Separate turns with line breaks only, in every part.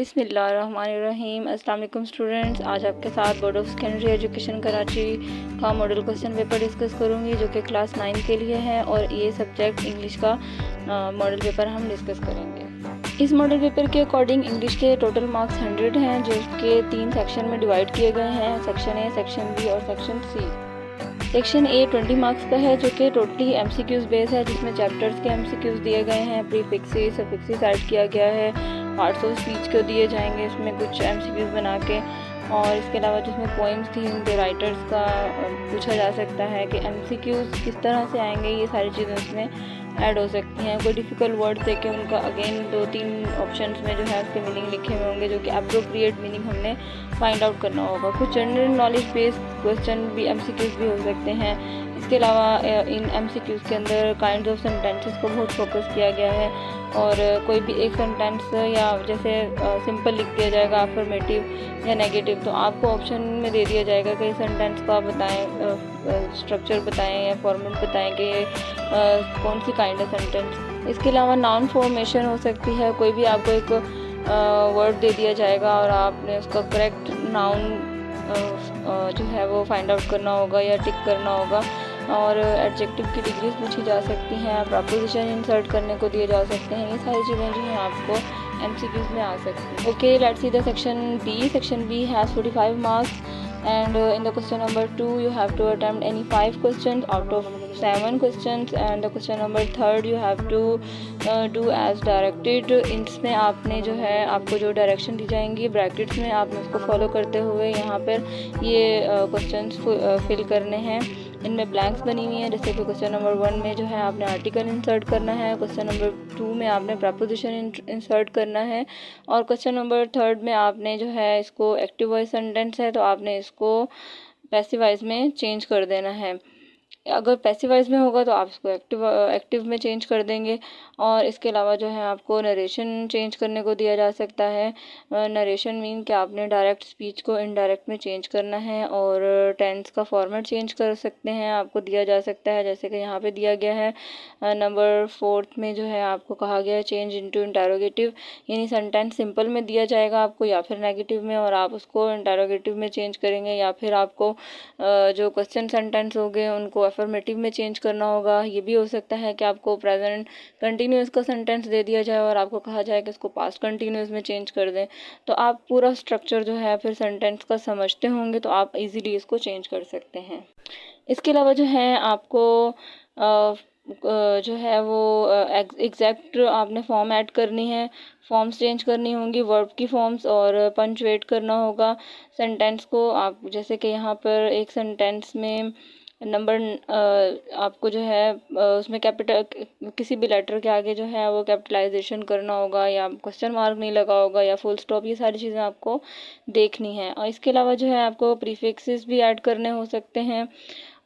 बिस्मिल्लाहिर्रहमानिर्रहीम। अस्सलाम वालेकुम स्टूडेंट्स, आज आपके साथ board of secondary education Karachi का मॉडल क्वेश्चन पेपर डिस्कस करूंगी जो कि क्लास 9 के लिए है और ये सब्जेक्ट इंग्लिश का मॉडल पेपर हम डिस्कस करेंगे। इस मॉडल पेपर के अकॉर्डिंग इंग्लिश के टोटल मार्क्स 100 हैं जो कि 3 सेक्शन में डिवाइड किए गए हैं, सेक्शन ए, सेक्शन बी और section C. Section A 20 marks का है जो कि टोटली एमसीक्यूज़ बेस है, जिसमें चैप्टर्स के एमसीक्यूज़ दिए गए हैं, प्रीफिक्सेस सफिक्सेस ऐड किया गया है, पार्ट्स ऑफ स्पीच को दिए जाएंगे इसमें कुछ एमसीक्यूज़ बना के, और इसके अलावा जिसमें पोइम्स थी उनके राइटर्स का पूछा जा सकता है कि एमसीक्यूज़ किस तरह से आएंगे, ये सारी चीज़ें उसमें ऐड हो सकती हैं। कोई डिफ़िकल्ट वर्ड देके उनका अगेन 2-3 ऑप्शंस में जो है उसके मीनिंग लिखे हुए होंगे जो कि अप्रोप्रिएट मीनिंग हमने फाइंड आउट करना होगा। कुछ जनरल नॉलेज बेस्ड क्वेश्चन भी एमसीक्यूज़ भी हो सकते हैं। इसके अलावा इन एमसीक्यूज़ के अंदर काइंड ऑफ सेंटेंसेस को बहुत फोकस किया गया है और कोई भी एक सेंटेंस या जैसे सिंपल लिख दिया जाएगा अफर्मेटिव या नेगेटिव, तो आपको ऑप्शन में दे दिया जाएगा कि सेंटेंस का बताएं, स्ट्रक्चर बताएं या फॉर्मेट बताएं कि कौन सी काइंड ऑफ सेंटेंस। इसके अलावा नाउन फॉर्मेशन हो सकती है, कोई भी आपको एक वर्ड दे दिया जाएगा और आपने उसका करेक्ट नाउन जो है वो फाइंड आउट करना होगा या टिक करना होगा, और एडजेक्टिव की डिग्रीज पूछी जा सकती हैं, प्रपोजिशन इंसर्ट करने को दिए जा सकते हैं। ये सारी चीज़ें जो हैं आपको एमसीक्यूज़ में आ सकती हैं। Okay, let's see the section B. Section B has 45 marks and in the question number 2 you have to attempt any 5 questions out of 7 questions, and the question number 3 you have to do as directed। इसमें आपने जो है आपको जो direction दी जाएंगी brackets में आपने उसको फॉलो करते हुए यहाँ पर ये क्वेश्चंस फिल करने हैं। इनमें ब्लैंक्स बनी हुई हैं, जैसे कि क्वेश्चन नंबर 1 में जो है आपने आर्टिकल इंसर्ट करना है, क्वेश्चन नंबर 2 में आपने प्रपोजिशन इंसर्ट करना है, और क्वेश्चन नंबर 3 में आपने जो है इसको एक्टिव वॉइस सेंटेंस है तो आपने इसको पैसिव वॉइस में चेंज कर देना है। अगर पैसिव वॉइस में होगा तो आप इसको एक्टिव में चेंज कर देंगे। और इसके अलावा जो है आपको नरेशन चेंज करने को दिया जा सकता है। नरेशन मीन कि आपने डायरेक्ट स्पीच को इनडायरेक्ट में चेंज करना है, और टेंस का फॉर्मेट चेंज कर सकते हैं, आपको दिया जा सकता है, जैसे कि यहाँ पे दिया गया है नंबर 4 में जो है आपको कहा गया है चेंज इनटू इंटरोगेटिव, यानी सेंटेंस सिंपल में दिया जाएगा आपको या फिर नेगेटिव में, और आप उसको इंटरोगेटिव में चेंज करेंगे, या फिर आपको जो क्वेश्चन सेंटेंस हो गए उनको अफर्मेटिव में चेंज करना होगा। ये भी हो सकता है कि आपको प्रेजेंट कंटिन्यूस का सेंटेंस दे दिया जाए और आपको कहा जाए कि इसको पास्ट कंटिन्यूस में चेंज कर दें, तो आप पूरा स्ट्रक्चर जो है फिर सेंटेंस का समझते होंगे तो आप इजीली इसको चेंज कर सकते हैं। इसके अलावा जो है आपको जो है वो एग्जैक्ट आपने फॉर्म ऐड करनी है, फॉर्म्स चेंज करनी होंगी, वर्ब की फॉर्म्स, और पंचुएट करना होगा सेंटेंस को। आप जैसे कि यहाँ पर एक सेंटेंस में नंबर आपको जो है उसमें कैपिटल किसी भी लेटर के आगे जो है वो कैपिटलाइजेशन करना होगा, या क्वेश्चन मार्क नहीं लगा होगा, या फुल स्टॉप, ये सारी चीज़ें आपको देखनी है। और इसके अलावा जो है आपको प्रीफिक्सेस भी ऐड करने हो सकते हैं,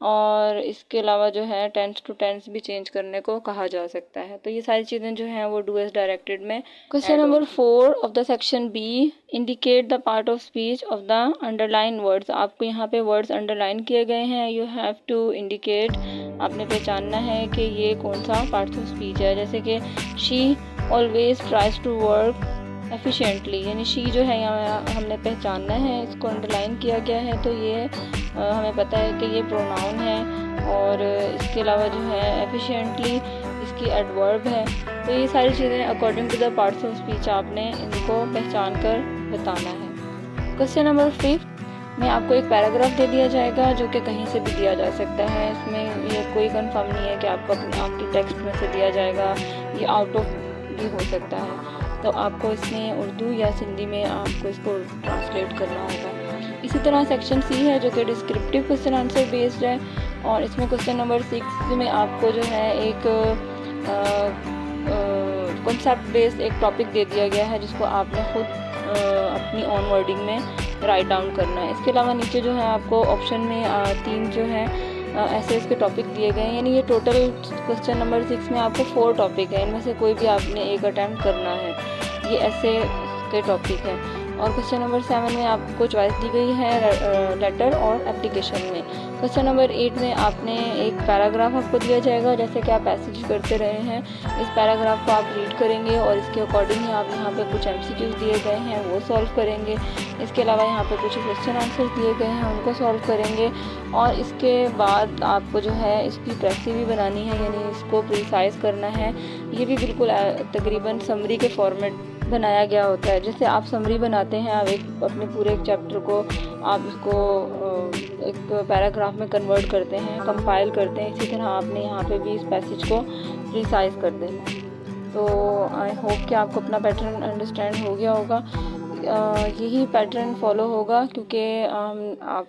और इसके अलावा जो है टेंस टू टेंस भी चेंज करने को कहा जा सकता है। तो ये सारी चीज़ें जो हैं वो डू एज डायरेक्टेड में। Question number 4 of the section B, indicate the part of speech of the underline words. आपको यहाँ पे वर्ड्स अंडरलाइन किए गए हैं, यू हैव टू इंडिकेट, आपने पहचानना है कि ये कौन सा पार्ट ऑफ स्पीच है। जैसे कि she always tries to work efficiently, यानी शी जो है यहाँ हमने पहचानना है, इसको अंडरलाइन किया गया है, तो ये हमें पता है कि ये प्रोनाउन है। और इसके अलावा जो है एफिशिएंटली इसकी एडवर्ब है। तो ये सारी चीज़ें according to the parts of speech आपने इनको पहचान कर बताना है। क्वेश्चन नंबर 5 में आपको एक पैराग्राफ दे दिया जाएगा जो कि कहीं से भी दिया जा सकता है, इसमें ये कोई कंफर्म नहीं है कि आपको आपकी टेक्स्ट में से दिया जाएगा, ये आउट ऑफ भी हो सकता है, तो आपको इसमें उर्दू या सिंधी में आपको इसको ट्रांसलेट करना होगा। इसी तरह सेक्शन सी है जो कि डिस्क्रिप्टिव क्वेश्चन आंसर बेस्ड है, और इसमें क्वेश्चन नंबर 6 में आपको जो है एक कॉन्सेप्ट बेस्ड एक टॉपिक दे दिया गया है जिसको आपने खुद अपनी ऑन वर्डिंग में राइट डाउन करना है। इसके अलावा नीचे जो है आपको ऑप्शन में 3 जो है ऐसे इसके टॉपिक दिए गए हैं, यानी ये टोटल क्वेश्चन नंबर 6 में आपको 4 टॉपिक है, इनमें से कोई भी आपने एक अटैम्प्ट करना है, ये ऐसे के टॉपिक है। और क्वेश्चन नंबर 7 में आपको चॉइस दी गई है लेटर और एप्लीकेशन में। क्वेश्चन नंबर 8 में आपने एक पैराग्राफ आपको दिया जाएगा, जैसे कि आप पैसेज करते रहे हैं। इस पैराग्राफ को आप रीड करेंगे और इसके अकॉर्डिंग ही आप यहाँ पे कुछ MCQs दिए गए हैं वो सॉल्व करेंगे। इसके अलावा यहाँ पे कुछ क्वेश्चन आंसर दिए गए हैं उनको सॉल्व करेंगे। और इसके बाद आपको जो है इसकी प्रैक्टिस भी बनानी है, यानी इसको प्रिसाइज करना है। ये भी बिल्कुल तकरीबन समरी के फॉर्मेट बनाया गया होता है। जैसे आप समरी बनाते हैं, आप एक अपने पूरे एक चैप्टर को आप इसको एक पैराग्राफ में कन्वर्ट करते हैं, कंपाइल करते हैं, इसी तरह आपने यहाँ पे भी इस पैसेज को प्रिसाइज कर देना है। तो आई होप कि आपको अपना पैटर्न अंडरस्टैंड हो गया होगा। यही पैटर्न फॉलो होगा, क्योंकि आप